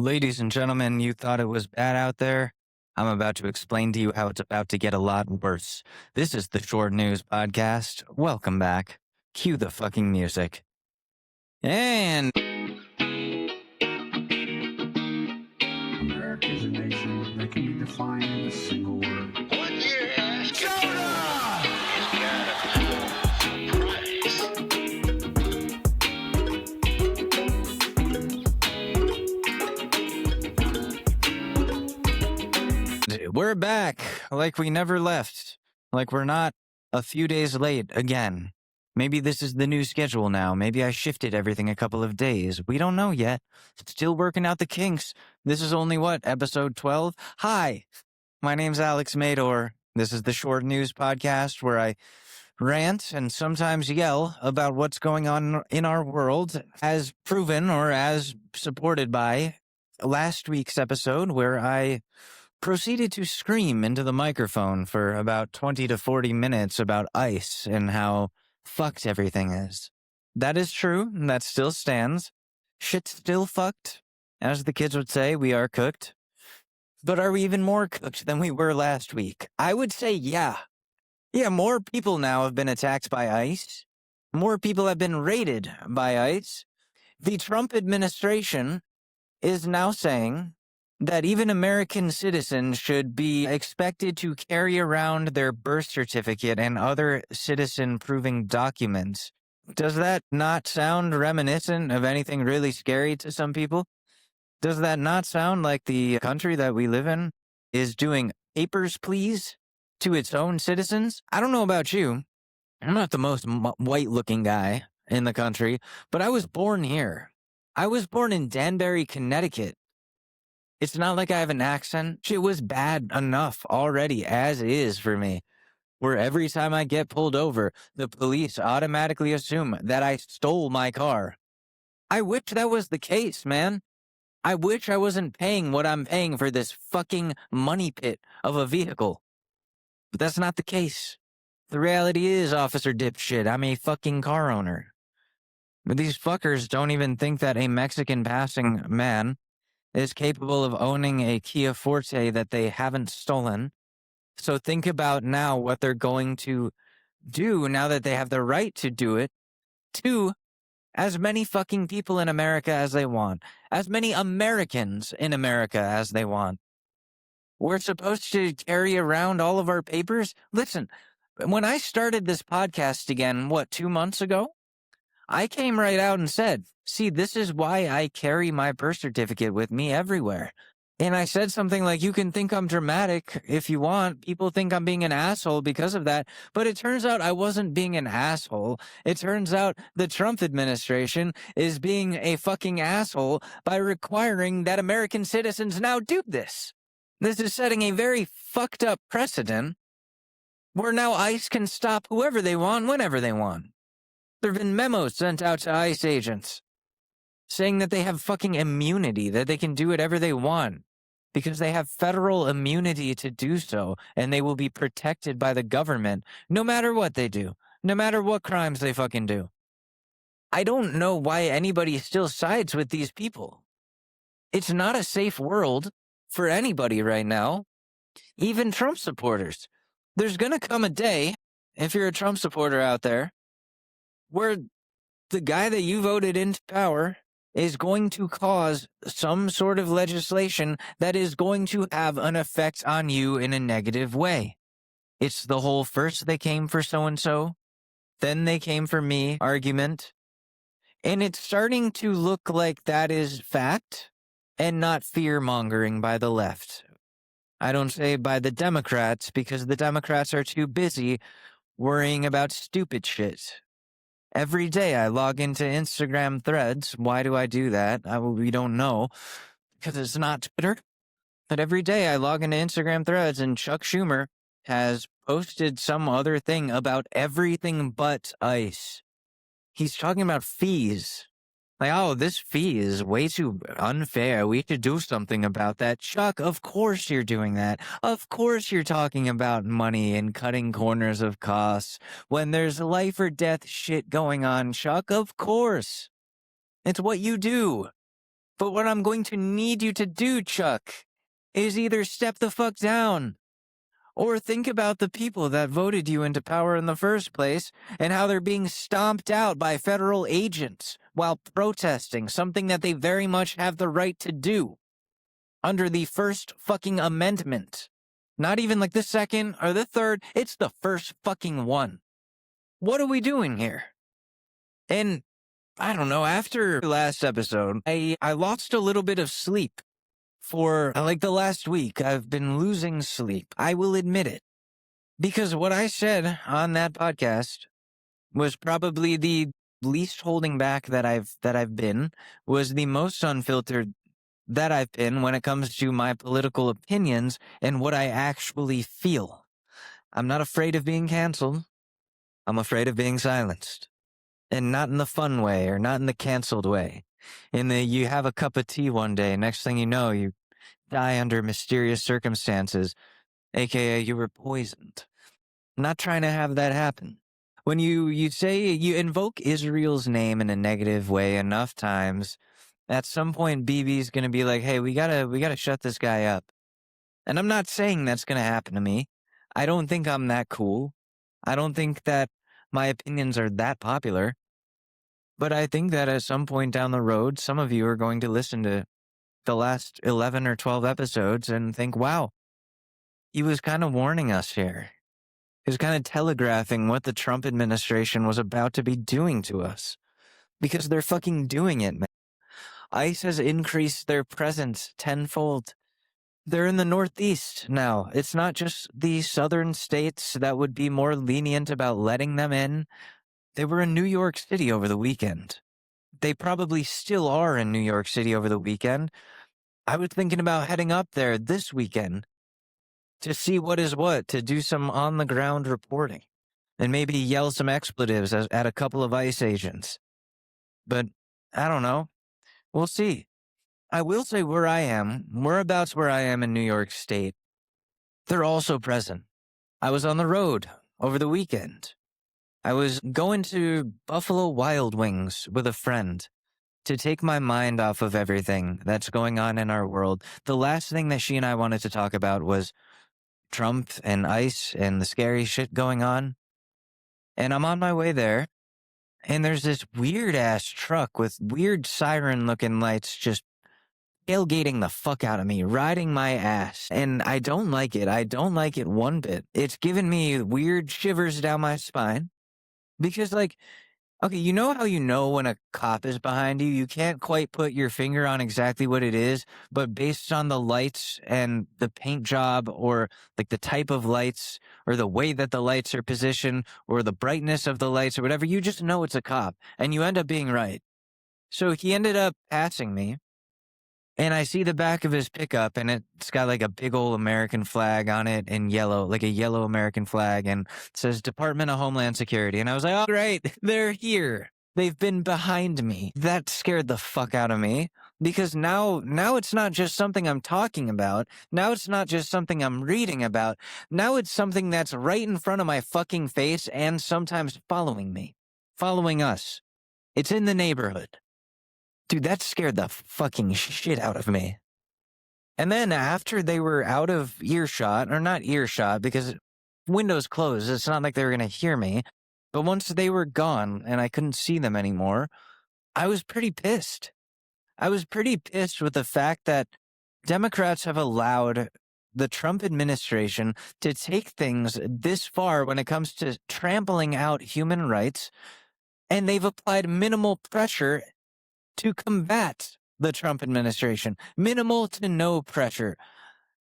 Ladies and gentlemen, you thought it was bad out there? I'm about to explain to you how it's about to get a lot worse. This is the Short News Podcast. Welcome back. Cue the fucking music. And America is a nation that can be defined in a single word. What you ask is got a cool surprise. we're back, like we never left. Like we're not a few days late again. Maybe this is the new schedule now. Maybe I shifted everything a couple of days. We don't know yet. Still working out the kinks. This is only episode 12? Hi, my name's Alex Mador. This is the Short News Podcast where I rant and sometimes yell about what's going on in our world, as proven or as supported by last week's episode where I proceeded to scream into the microphone for about 20 to 40 minutes about ICE and how fucked everything is. That is true. That still stands. Shit's still fucked. As the kids would say, we are cooked. But are we even more cooked than we were last week? I would say yeah. Yeah, more people now have been attacked by ICE. More people have been raided by ICE. The Trump administration is now saying that even American citizens should be expected to carry around their birth certificate and other citizen-proving documents. Does that not sound reminiscent of anything really scary to some people? Does that not sound like the country that we live in is doing papers, please, to its own citizens? I don't know about you. I'm not the most white-looking guy in the country, but I was born here. I was born in Danbury, Connecticut. It's not like I have an accent. Shit was bad enough already as is for me, where every time I get pulled over, the police automatically assume that I stole my car. I wish that was the case, man. I wish I wasn't paying what I'm paying for this fucking money pit of a vehicle. But that's not the case. The reality is, Officer Dipshit, I'm a fucking car owner. But these fuckers don't even think that a Mexican passing man is capable of owning a Kia Forte that they haven't stolen. So think about now what they're going to do now that they have the right to do it to as many fucking people in America as they want, as many Americans in America as they want. We're supposed to carry around all of our papers? Listen, when I started this podcast again, 2 months ago? I came right out and said, see, this is why I carry my birth certificate with me everywhere. And I said something like, you can think I'm dramatic if you want. People think I'm being an asshole because of that. But it turns out I wasn't being an asshole. It turns out the Trump administration is being a fucking asshole by requiring that American citizens now do this. This is setting a very fucked up precedent where now ICE can stop whoever they want, whenever they want. There have been memos sent out to ICE agents saying that they have fucking immunity, that they can do whatever they want because they have federal immunity to do so, and they will be protected by the government no matter what they do, no matter what crimes they fucking do. I don't know why anybody still sides with these people. It's not a safe world for anybody right now, even Trump supporters. There's gonna come a day, if you're a Trump supporter out there, where the guy that you voted into power is going to cause some sort of legislation that is going to have an effect on you in a negative way. It's the whole first they came for so-and-so, then they came for me argument. And it's starting to look like that is fact and not fear-mongering by the left. I don't say by the Democrats because the Democrats are too busy worrying about stupid shit. Every day I log into Instagram threads. Why do I do that? We don't know. Because it's not Twitter. But every day I log into Instagram threads and Chuck Schumer has posted some other thing about everything but ICE. He's talking about fees. Like, oh, this fee is way too unfair. We should do something about that. Chuck, of course you're doing that. Of course you're talking about money and cutting corners of costs when there's life or death shit going on, Chuck. Of course. It's what you do. But what I'm going to need you to do, Chuck, is either step the fuck down or think about the people that voted you into power in the first place and how they're being stomped out by federal agents while protesting, something that they very much have the right to do under the first fucking amendment. Not even like the second or the third, it's the first fucking one. What are we doing here? And I don't know, after last episode, I lost a little bit of sleep. For like the last week, I've been losing sleep. I will admit it. Because what I said on that podcast was probably the least holding back that I've been, was the most unfiltered that I've been when it comes to my political opinions and what I actually feel. I'm not afraid of being canceled. I'm afraid of being silenced. And not in the fun way or not in the canceled way. In the you have a cup of tea one day, next thing you know, you die under mysterious circumstances, aka you were poisoned. I'm not trying to have that happen. When you say you invoke Israel's name in a negative way enough times, at some point BB's gonna be like, hey, we gotta shut this guy up. And I'm not saying that's gonna happen to me. I don't think I'm that cool. I don't think that my opinions are that popular. But I think that at some point down the road, some of you are going to listen to the last 11 or 12 episodes and think, wow, he was kind of warning us here. He was kind of telegraphing what the Trump administration was about to be doing to us. Because they're fucking doing it, man. ICE has increased their presence tenfold. They're in the Northeast now. It's not just the southern states that would be more lenient about letting them in. They were in New York City over the weekend. They probably still are in New York City over the weekend. I was thinking about heading up there this weekend to see what is what, to do some on-the-ground reporting, and maybe yell some expletives at a couple of ICE agents. But I don't know. We'll see. I will say whereabouts where I am in New York State, they're also present. I was on the road over the weekend. I was going to Buffalo Wild Wings with a friend to take my mind off of everything that's going on in our world. The last thing that she and I wanted to talk about was Trump and ICE and the scary shit going on. And I'm on my way there, and there's this weird-ass truck with weird siren-looking lights just tailgating the fuck out of me, riding my ass. And I don't like it. I don't like it one bit. It's giving me weird shivers down my spine. Because, like, okay, you know how you know when a cop is behind you? You can't quite put your finger on exactly what it is, but based on the lights and the paint job or, like, the type of lights or the way that the lights are positioned or the brightness of the lights or whatever, you just know it's a cop, and you end up being right. So he ended up passing me, and I see the back of his pickup, and it's got like a big old American flag on it in yellow, like a yellow American flag, and it says Department of Homeland Security. And I was like, oh, great, they're here. They've been behind me. That scared the fuck out of me, because now it's not just something I'm talking about. Now it's not just something I'm reading about. Now it's something that's right in front of my fucking face and sometimes following me, following us. It's in the neighborhood. Dude, that scared the fucking shit out of me. And then after they were out of earshot, or not earshot, because windows closed, it's not like they were going to hear me. But once they were gone and I couldn't see them anymore, I was pretty pissed. I was pretty pissed with the fact that Democrats have allowed the Trump administration to take things this far when it comes to trampling out human rights, and they've applied minimal pressure to combat the Trump administration. Minimal to no pressure.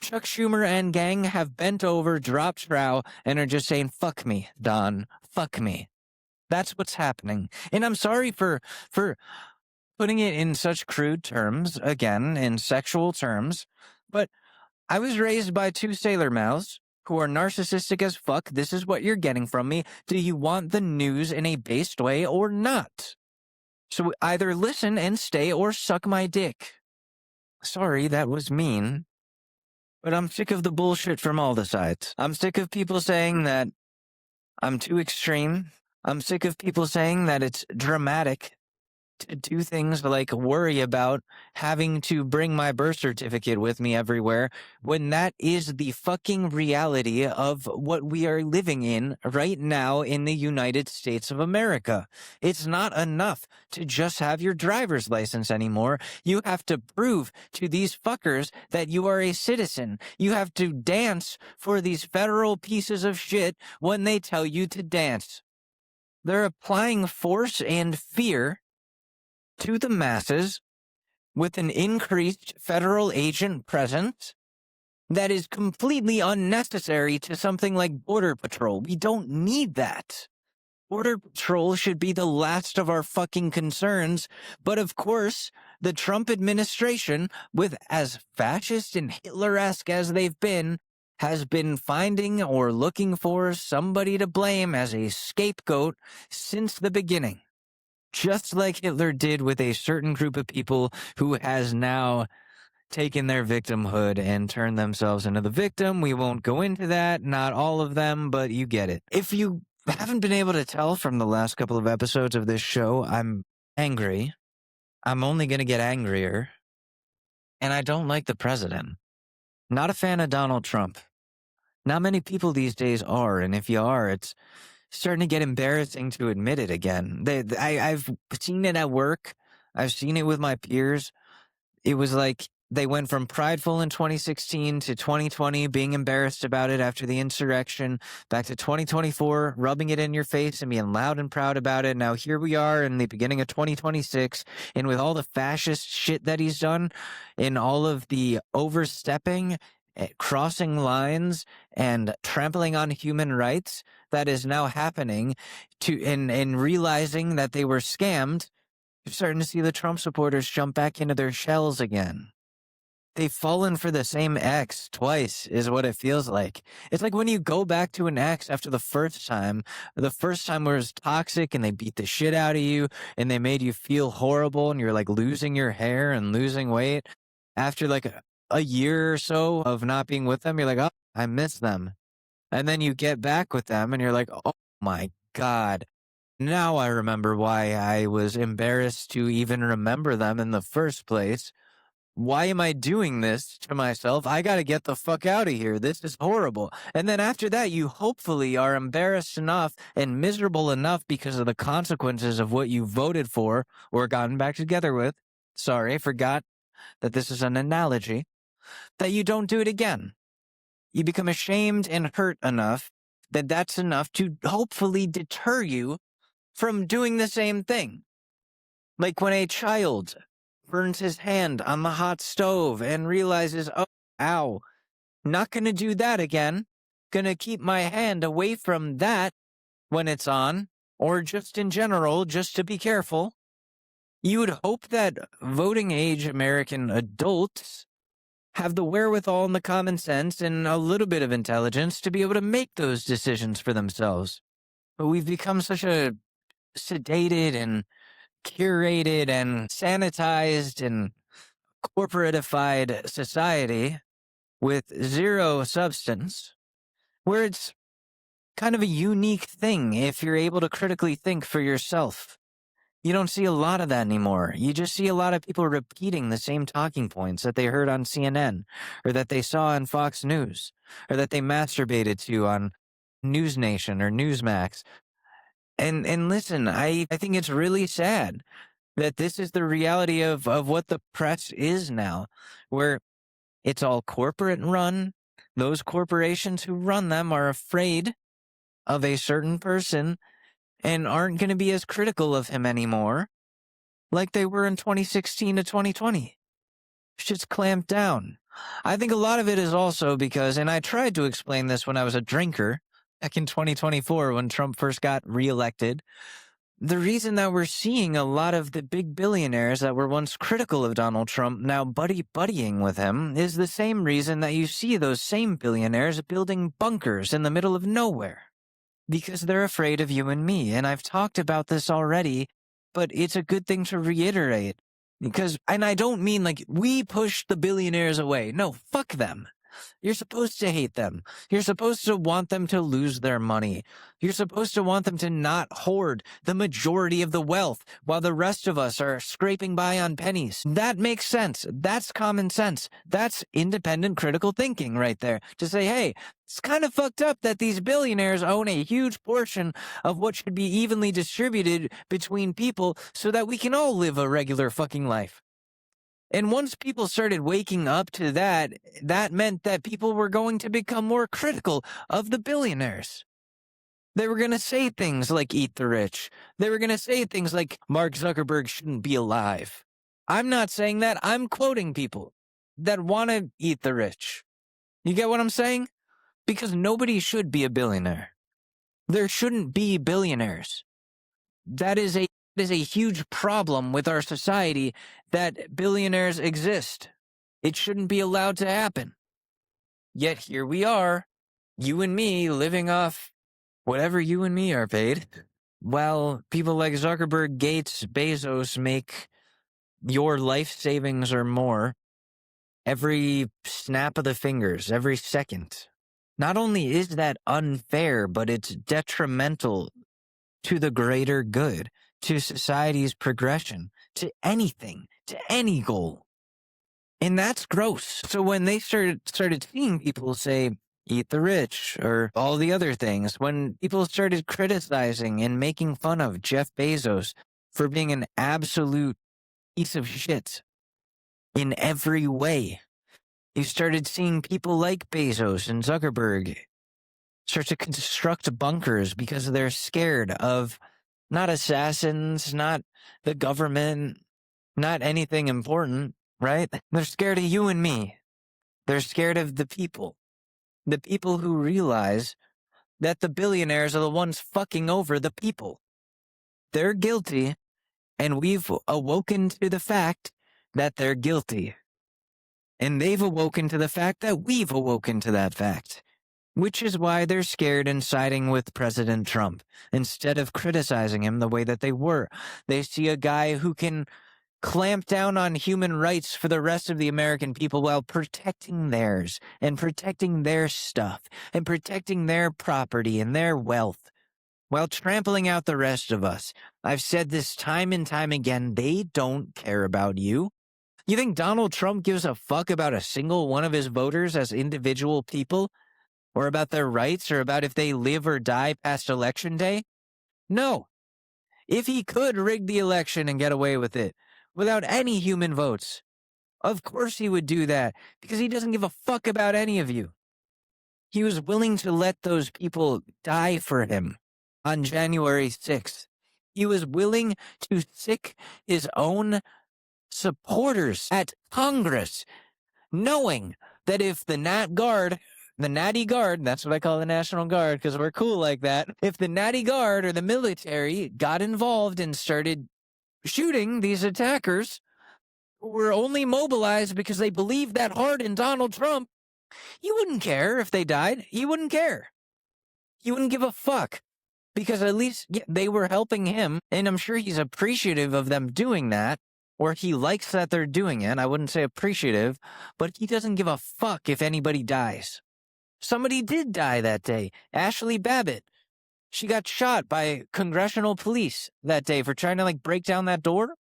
Chuck Schumer and gang have bent over, dropped trow, and are just saying, fuck me, Don. Fuck me. That's what's happening. And I'm sorry for putting it in such crude terms, again, in sexual terms, but I was raised by two sailor mouths who are narcissistic as fuck. This is what you're getting from me. Do you want the news in a based way or not? So either listen and stay or suck my dick. Sorry, that was mean. But I'm sick of the bullshit from all the sides. I'm sick of people saying that I'm too extreme. I'm sick of people saying that it's dramatic to do things like worry about having to bring my birth certificate with me everywhere when that is the fucking reality of what we are living in right now in the United States of America. It's not enough to just have your driver's license anymore. You have to prove to these fuckers that you are a citizen. You have to dance for these federal pieces of shit when they tell you to dance. They're applying force and fear to the masses with an increased federal agent presence that is completely unnecessary to something like Border Patrol. We don't need that. Border Patrol should be the last of our fucking concerns, but of course, the Trump administration, with as fascist and Hitler-esque as they've been, has been finding or looking for somebody to blame as a scapegoat since the beginning. Just like Hitler did with a certain group of people who has now taken their victimhood and turned themselves into the victim. We won't go into that, not all of them, but you get it. If you haven't been able to tell from the last couple of episodes of this show, I'm angry. I'm only going to get angrier. And I don't like the president. Not a fan of Donald Trump. Not many people these days are, and if you are, it's starting to get embarrassing to admit it again. I've seen it at work. I've seen it with my peers. It was like they went from prideful in 2016 to 2020, being embarrassed about it after the insurrection, back to 2024, rubbing it in your face and being loud and proud about it. Now here we are in the beginning of 2026, and with all the fascist shit that he's done, and all of the overstepping, crossing lines, and trampling on human rights that is now happening, and realizing that they were scammed, you're starting to see the Trump supporters jump back into their shells again. They've fallen for the same ex twice, is what it feels like. It's like when you go back to an ex after the first time was toxic and they beat the shit out of you and they made you feel horrible and you're like losing your hair and losing weight. After like a year or so of not being with them, you're like, oh, I miss them. And then you get back with them and you're like, oh my God. Now I remember why I was embarrassed to even remember them in the first place. Why am I doing this to myself? I gotta get the fuck out of here. This is horrible. And then after that, you hopefully are embarrassed enough and miserable enough because of the consequences of what you voted for or gotten back together with. Sorry, I forgot that this is an analogy. That you don't do it again. You become ashamed and hurt enough that that's enough to hopefully deter you from doing the same thing. Like when a child burns his hand on the hot stove and realizes, oh, ow, not going to do that again. Going to keep my hand away from that when it's on, or just in general, just to be careful. You would hope that voting age American adults have the wherewithal and the common sense and a little bit of intelligence to be able to make those decisions for themselves. But we've become such a sedated and curated and sanitized and corporatified society with zero substance, where it's kind of a unique thing if you're able to critically think for yourself. You don't see a lot of that anymore. You just see a lot of people repeating the same talking points that they heard on CNN, or that they saw on Fox News, or that they masturbated to on News Nation or Newsmax. And listen, I think it's really sad that this is the reality of what the press is now, where it's all corporate run. Those corporations who run them are afraid of a certain person and aren't going to be as critical of him anymore like they were in 2016 to 2020. Shit's clamped down. I think a lot of it is also because, and I tried to explain this when I was a drinker back in 2024 when Trump first got reelected, the reason that we're seeing a lot of the big billionaires that were once critical of Donald Trump now buddying with him is the same reason that you see those same billionaires building bunkers in the middle of nowhere. Because they're afraid of you and me. And I've talked about this already, but it's a good thing to reiterate. Because, and I don't mean like we push the billionaires away. No, fuck them. You're supposed to hate them. You're supposed to want them to lose their money. You're supposed to want them to not hoard the majority of the wealth while the rest of us are scraping by on pennies. That makes sense. That's common sense. That's independent critical thinking right there. To say, hey, it's kind of fucked up that these billionaires own a huge portion of what should be evenly distributed between people so that we can all live a regular fucking life. And once people started waking up to that, that meant that people were going to become more critical of the billionaires. They were going to say things like eat the rich. They were going to say things like Mark Zuckerberg shouldn't be alive. I'm not saying that. I'm quoting people that want to eat the rich. You get what I'm saying? Because nobody should be a billionaire. There shouldn't be billionaires. That is a huge problem with our society, that billionaires exist. It shouldn't be allowed to happen. Yet here we are, you and me, living off whatever you and me are paid, while people like Zuckerberg, Gates, Bezos make your life savings or more every snap of the fingers, every second. Not only is that unfair, but it's detrimental to the greater good, to society's progression, to anything, to any goal. And that's gross. So when they started seeing people say, eat the rich, or all the other things, when people started criticizing and making fun of Jeff Bezos for being an absolute piece of shit in every way, you started seeing people like Bezos and Zuckerberg start to construct bunkers because they're scared of not assassins, not the government, not anything important, right? They're scared of you and me. They're scared of the people who realize that the billionaires are the ones fucking over the people. They're guilty, and we've awoken to the fact that they're guilty. And they've awoken to the fact that we've awoken to that fact. Which is why they're scared and siding with President Trump instead of criticizing him the way that they were. They see a guy who can clamp down on human rights for the rest of the American people while protecting theirs and protecting their stuff and protecting their property and their wealth while trampling out the rest of us. I've said this time and time again. They don't care about you. You think Donald Trump gives a fuck about a single one of his voters as individual people? Or about their rights, or about if they live or die past election day? No. If he could rig the election and get away with it, without any human votes, of course he would do that, because he doesn't give a fuck about any of you. He was willing to let those people die for him on January 6th. He was willing to sick his own supporters at Congress, knowing that if the Natty Guard, that's what I call the National Guard because we're cool like that. If the Natty Guard or the military got involved and started shooting these attackers who were only mobilized because they believed that hard in Donald Trump, he wouldn't care if they died. He wouldn't care. He wouldn't give a fuck because at least they were helping him, and I'm sure he's appreciative of them doing that, or he likes that they're doing it. I wouldn't say appreciative, but he doesn't give a fuck if anybody dies. Somebody did die that day. Ashley Babbitt. She got shot by congressional police that day for trying to break down that door.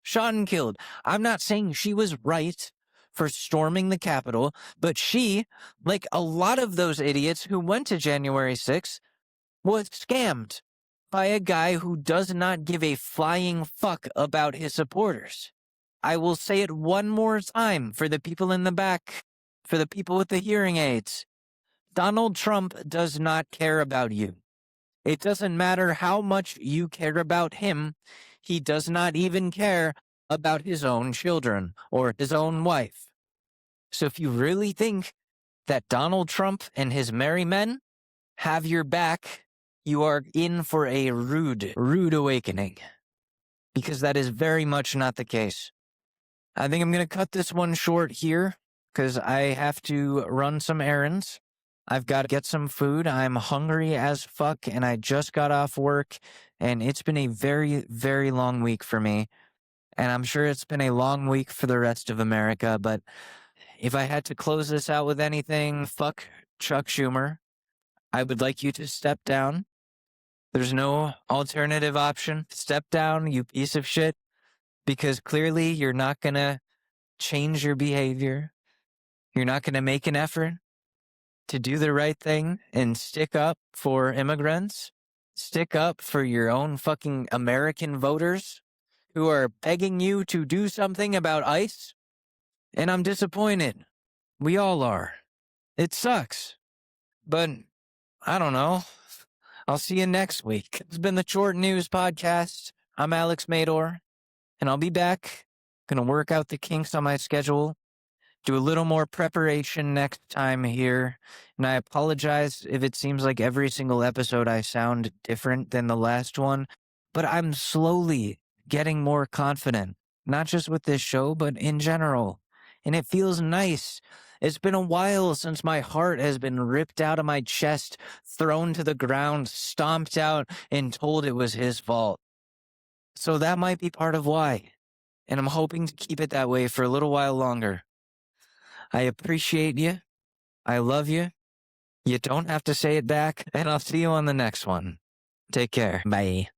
Shot and killed. I'm not saying she was right for storming the Capitol, but she, like a lot of those idiots who went to January 6th, was scammed by a guy who does not give a flying fuck about his supporters. I will say it one more time for the people in the back, for the people with the hearing aids. Donald Trump does not care about you. It doesn't matter how much you care about him. He does not even care about his own children or his own wife. So if you really think that Donald Trump and his merry men have your back, you are in for a rude awakening. Because that is very much not the case. I think I'm going to cut this one short here because I have to run some errands. I've got to get some food. I'm hungry as fuck, and I just got off work, and it's been a very, very long week for me. And I'm sure it's been a long week for the rest of America, but if I had to close this out with anything, fuck Chuck Schumer. I would like you to step down. There's no alternative option. Step down, you piece of shit, because clearly you're not going to change your behavior. You're not going to make an effort to do the right thing and stick up for immigrants. Stick up for your own fucking American voters who are begging you to do something about ICE. And I'm disappointed. We all are. It sucks. But I don't know. I'll see you next week. It's been the Short News Podcast. I'm Alex Mador, and I'll be back. Gonna work out the kinks on my schedule, do a little more preparation next time here. And I apologize if it seems like every single episode I sound different than the last one, but I'm slowly getting more confident, not just with this show, but in general. And it feels nice. It's been a while since my heart has been ripped out of my chest, thrown to the ground, stomped out, and told it was his fault. So that might be part of why. And I'm hoping to keep it that way for a little while longer. I appreciate you. I love you. You don't have to say it back, and I'll see you on the next one. Take care. Bye.